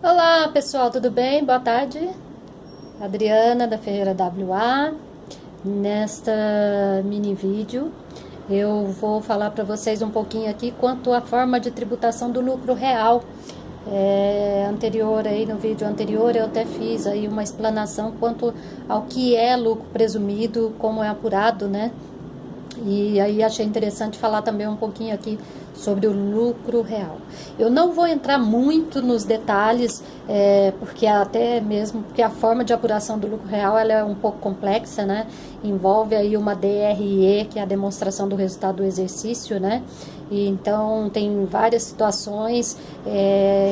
Olá pessoal, tudo bem? Boa tarde. Adriana da Ferreira WA. Nesta mini vídeo eu vou falar para vocês um pouquinho aqui quanto à forma de tributação do lucro real. No vídeo anterior eu até fiz aí uma explanação quanto ao que é lucro presumido, como é apurado, né? E aí achei interessante falar também um pouquinho aqui sobre o lucro real. Eu não vou entrar muito nos detalhes, porque a forma de apuração do lucro real ela é um pouco complexa, né? Envolve aí uma DRE, que é a demonstração do resultado do exercício, né? E então tem várias situações,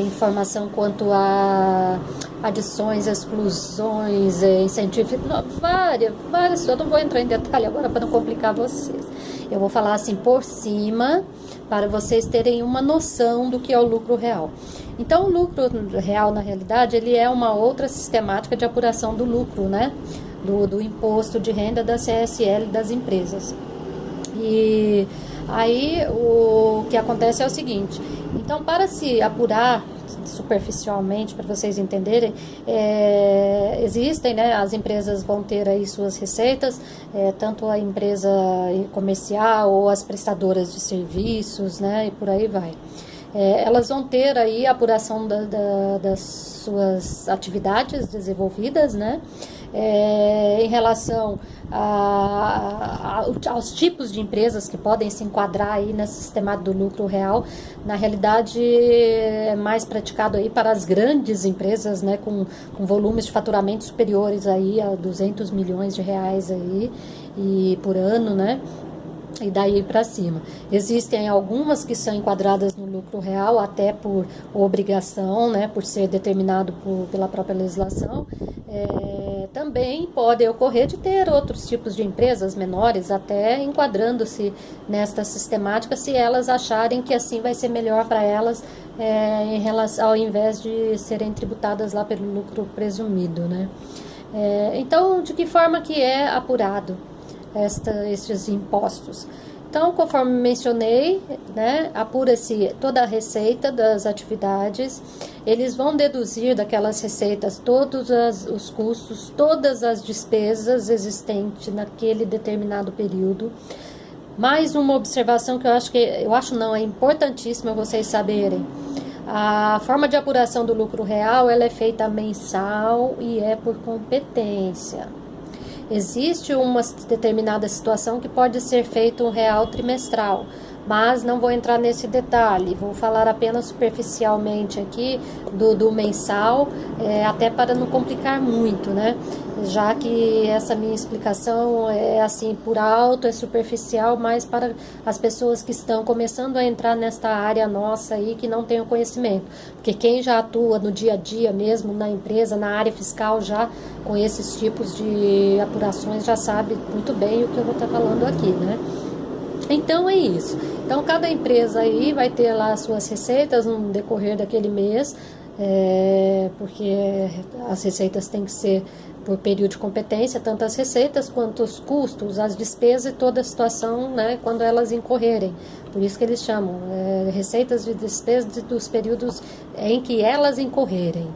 informação quanto a adições, exclusões, incentivos, várias, eu não vou entrar em detalhe agora para não complicar vocês. Eu vou falar assim por cima, para vocês terem uma noção do que é o lucro real. Então, o lucro real, na realidade, ele é uma outra sistemática de apuração do lucro, né? Do imposto de renda da CSL das empresas. E aí, o que acontece é o seguinte. Então, para se apurar superficialmente, para vocês entenderem, existem, né, as empresas vão ter aí suas receitas, tanto a empresa comercial ou as prestadoras de serviços, né, e por aí vai. Elas vão ter aí a apuração das suas atividades desenvolvidas, né, em relação aos tipos de empresas que podem se enquadrar aí nesse sistema do lucro real. Na realidade, é mais praticado aí para as grandes empresas, né, com volumes de faturamento superiores aí a 200 milhões de reais aí, e por ano, né? E daí para cima. Existem algumas que são enquadradas no lucro real, até por obrigação, né, por ser determinado pela própria legislação. Também pode ocorrer de ter outros tipos de empresas menores, até enquadrando-se nesta sistemática, se elas acharem que assim vai ser melhor para elas, ao invés de serem tributadas lá pelo lucro presumido, né? Então, de que forma que é apurado estes impostos? Então, conforme mencionei, né, apura-se toda a receita das atividades, eles vão deduzir daquelas receitas todos os custos, todas as despesas existentes naquele determinado período. Mais uma observação que é importantíssima vocês saberem. A forma de apuração do lucro real, ela é feita mensal e é por competência. Existe uma determinada situação que pode ser feito um real trimestral, mas não vou entrar nesse detalhe, vou falar apenas superficialmente aqui do mensal, até para não complicar muito, né? Já que essa minha explicação é assim por alto, é superficial, mas para as pessoas que estão começando a entrar nesta área nossa aí, que não tem o conhecimento. Porque quem já atua no dia a dia mesmo, na empresa, na área fiscal, já com esses tipos de apurações, já sabe muito bem o que eu vou estar falando aqui, né? Então é isso. Então cada empresa aí vai ter lá as suas receitas no decorrer daquele mês, porque as receitas têm que ser por período de competência, tanto as receitas quanto os custos, as despesas e toda a situação, né, quando elas incorrerem. Por isso que eles chamam receitas de despesas dos períodos em que elas incorrerem,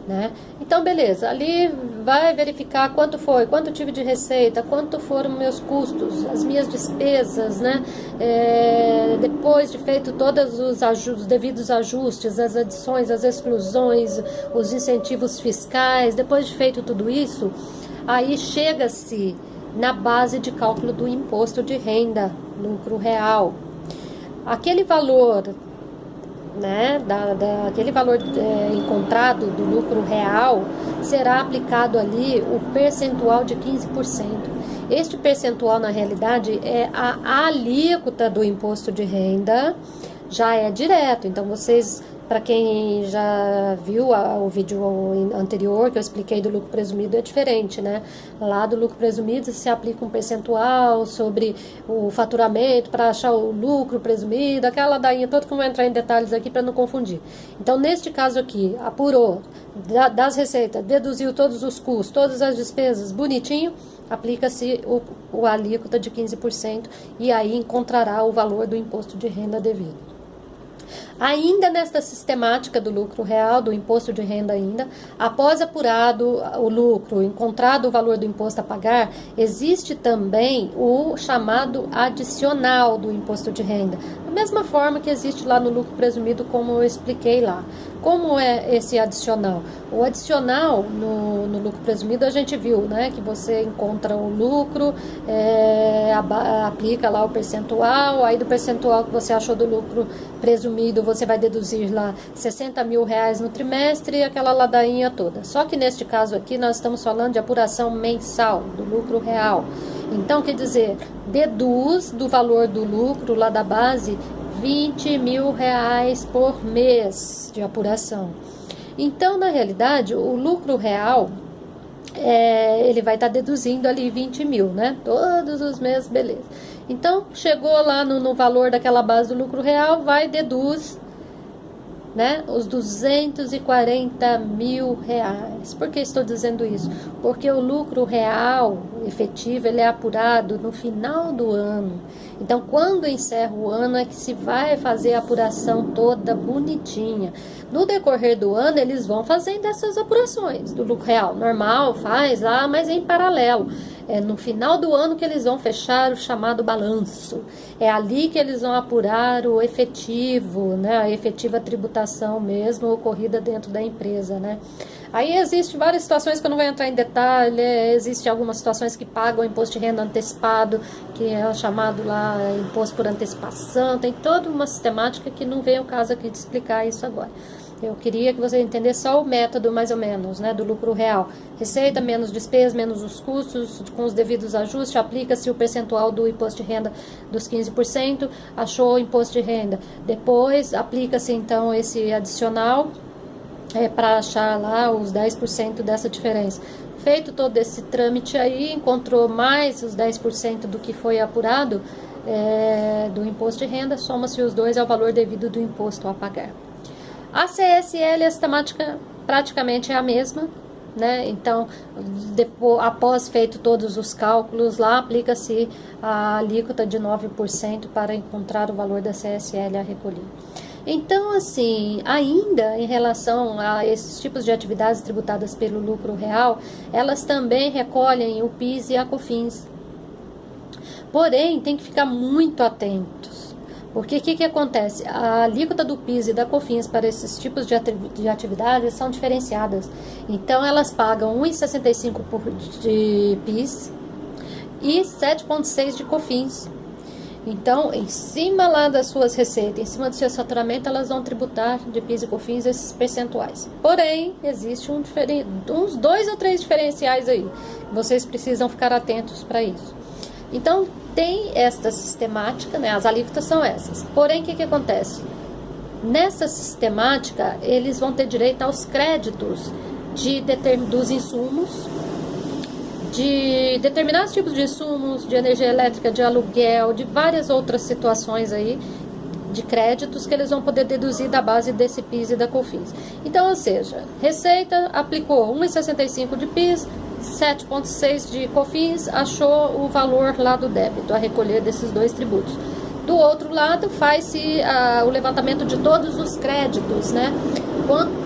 né? Então, beleza, ali vai verificar quanto tive de receita, quanto foram meus custos, as minhas despesas, né? Depois de feito todos os devidos ajustes, as adições, as exclusões, os incentivos fiscais, depois de feito tudo isso, aí chega-se na base de cálculo do imposto de renda, lucro real. Aquele valor, né, aquele valor encontrado do lucro real, será aplicado ali o percentual de 15%. Este percentual, na realidade, é a alíquota do imposto de renda, já é direto. Então, vocês, para quem já viu o vídeo anterior que eu expliquei do lucro presumido, é diferente, né? Lá do lucro presumido se aplica um percentual sobre o faturamento para achar o lucro presumido, aquela ladainha toda que eu vou entrar em detalhes aqui para não confundir. Então, neste caso aqui, apurou das receitas, deduziu todos os custos, todas as despesas, bonitinho, aplica-se o alíquota de 15% e aí encontrará o valor do imposto de renda devido. Ainda nesta sistemática do lucro real, do imposto de renda ainda, após apurado o lucro, encontrado o valor do imposto a pagar, existe também o chamado adicional do imposto de renda. Da mesma forma que existe lá no lucro presumido, como eu expliquei lá. Como é esse adicional? O adicional no lucro presumido a gente viu, né? Que você encontra o lucro, aplica lá o percentual, aí do percentual que você achou do lucro presumido, você vai deduzir lá 60 mil reais no trimestre e aquela ladainha toda. Só que neste caso aqui nós estamos falando de apuração mensal do lucro real. Então, quer dizer, deduz do valor do lucro lá da base 20 mil reais por mês de apuração. Então, na realidade, o lucro real, ele vai estar deduzindo ali 20 mil, né? Todos os meses, beleza. Então, chegou lá no valor daquela base do lucro real, vai deduz, né, os 240 mil reais. Por que estou dizendo isso? Porque o lucro real efetivo, ele é apurado no final do ano. Então, quando encerra o ano, é que se vai fazer a apuração toda bonitinha. No decorrer do ano, eles vão fazendo essas apurações do lucro real. Normal, faz lá, mas em paralelo. É no final do ano que eles vão fechar o chamado balanço. É ali que eles vão apurar o efetivo, né, a efetiva tributação mesmo ocorrida dentro da empresa, né. Aí existem várias situações que eu não vou entrar em detalhe, existem algumas situações que pagam imposto de renda antecipado, que é o chamado lá imposto por antecipação, tem toda uma sistemática que não vem o caso aqui de explicar isso agora. Eu queria que você entendesse só o método, mais ou menos, né, do lucro real. Receita menos despesa, menos os custos, com os devidos ajustes, aplica-se o percentual do imposto de renda dos 15%, achou o imposto de renda. Depois, aplica-se, então, esse adicional para achar lá os 10% dessa diferença. Feito todo esse trâmite aí, encontrou mais os 10% do que foi apurado do imposto de renda, soma-se os dois ao valor devido do imposto a pagar. A CSL, a sistemática praticamente é a mesma, né? Então, após feito todos os cálculos, lá aplica-se a alíquota de 9% para encontrar o valor da CSL a recolher. Então, assim, ainda em relação a esses tipos de atividades tributadas pelo lucro real, elas também recolhem o PIS e a COFINS. Porém, tem que ficar muito atentos. Porque o que acontece? A alíquota do PIS e da COFINS para esses tipos de atividades são diferenciadas. Então, elas pagam 1,65% de PIS e 7,6% de COFINS. Então, em cima lá das suas receitas, em cima do seu faturamento, elas vão tributar de PIS e COFINS esses percentuais. Porém, existe uns 2 ou 3 diferenciais aí. Vocês precisam ficar atentos para isso. Então, tem esta sistemática, né? As alíquotas são essas. Porém, o que acontece? Nessa sistemática, eles vão ter direito aos créditos dos insumos, de determinados tipos de insumos, de energia elétrica, de aluguel, de várias outras situações aí, de créditos que eles vão poder deduzir da base desse PIS e da COFINS. Então, ou seja, Receita aplicou 1,65% de PIS, 7,6% de COFINS, achou o valor lá do débito a recolher desses dois tributos. Do outro lado, faz-se o levantamento de todos os créditos, né?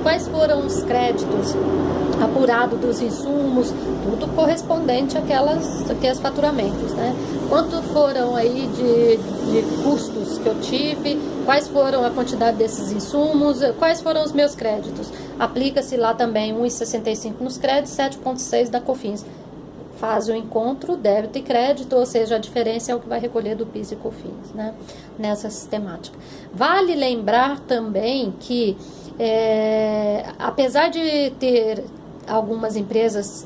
Quais foram os créditos apurados dos insumos, tudo correspondente àqueles faturamentos, né? Quanto foram aí de custos que eu tive, quais foram a quantidade desses insumos, quais foram os meus créditos. Aplica-se lá também 1,65% nos créditos, 7,6% da COFINS. Faz o encontro, débito e crédito, ou seja, a diferença é o que vai recolher do PIS e COFINS, né? Nessa sistemática. Vale lembrar também que, apesar de ter algumas empresas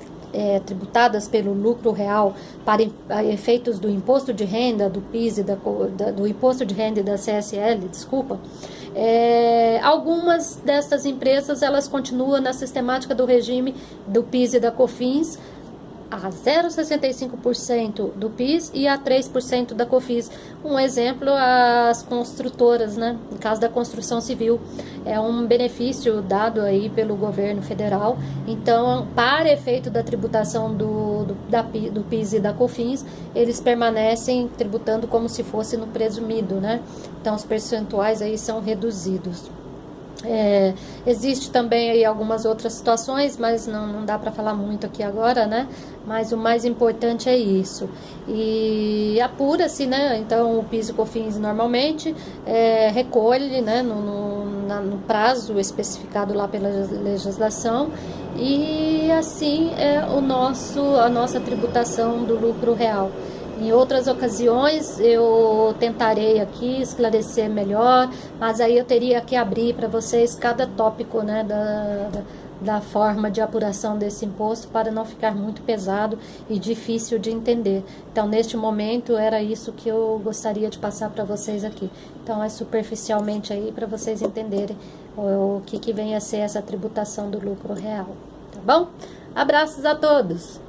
tributadas pelo lucro real para efeitos do imposto de renda, do PIS e do imposto de renda e da CSL, desculpa, algumas dessas empresas elas continuam na sistemática do regime do PIS e da COFINS a 0,65% do PIS e a 3% da COFINS. Um exemplo, as construtoras, né? No caso da construção civil, é um benefício dado aí pelo governo federal. Então, para efeito da tributação do PIS e da COFINS, eles permanecem tributando como se fosse no presumido, né? então os percentuais aí são reduzidos. Existe também aí algumas outras situações, mas não dá para falar muito aqui agora, né? Mas o mais importante é isso. E apura-se, né? Então o PIS e COFINS normalmente recolhe, né? No prazo especificado lá pela legislação, e assim é a nossa tributação do lucro real. Em outras ocasiões eu tentarei aqui esclarecer melhor, mas aí eu teria que abrir para vocês cada tópico, né, da forma de apuração desse imposto, para não ficar muito pesado e difícil de entender. Então, neste momento, era isso que eu gostaria de passar para vocês aqui. Então, é superficialmente aí para vocês entenderem o que vem a ser essa tributação do lucro real. Tá bom? Abraços a todos!